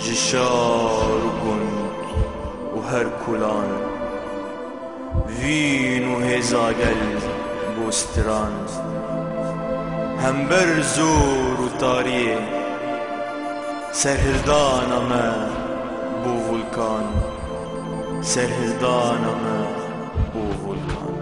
جشار وكنت وهركولان وين وهزاقل بوستران هم برزور وطاريه سرهردان ما بو فولكان سرهردان ما بو فولكان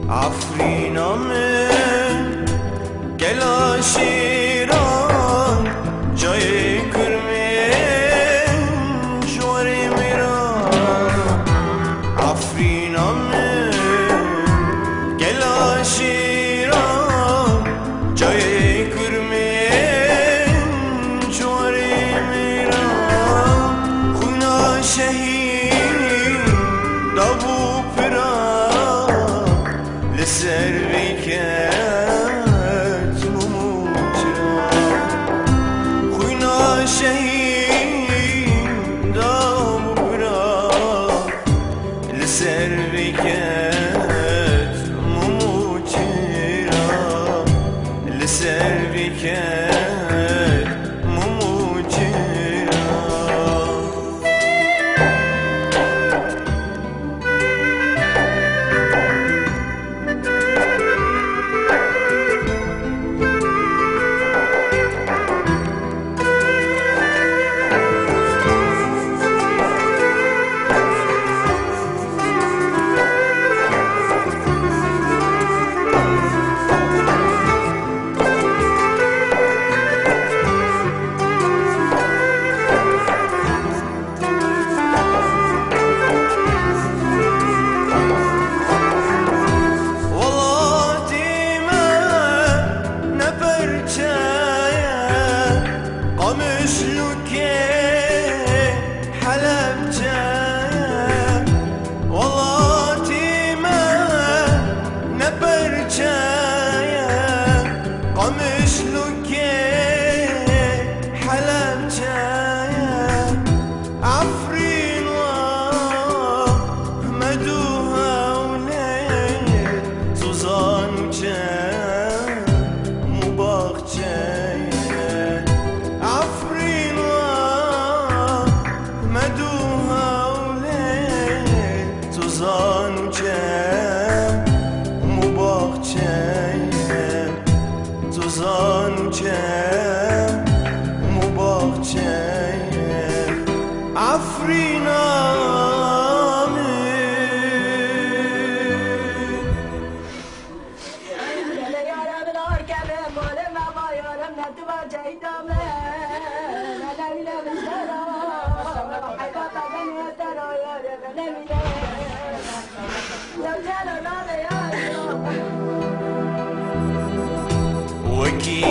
عفرينا من گلا شیران جای کرمین جواری میران عفرينا من گلا شیران جای کرمین جواری میران خونا شهید دابو سر بکت مموجا خوینا شهید دام برا لسر بکت مموجا لسر بکت مموجا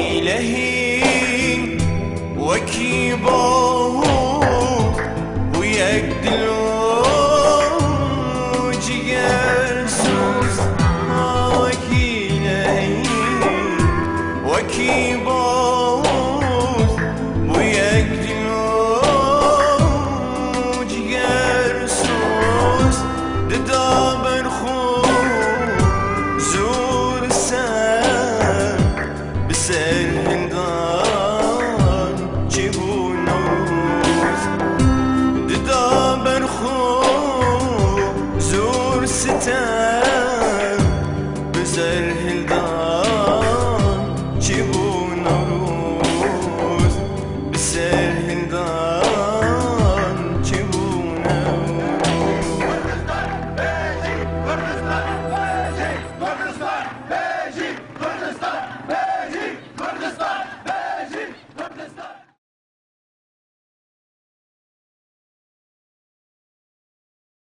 وكيلهي وكيبه ويقدلو جيرسوس وكيلهي وكيبه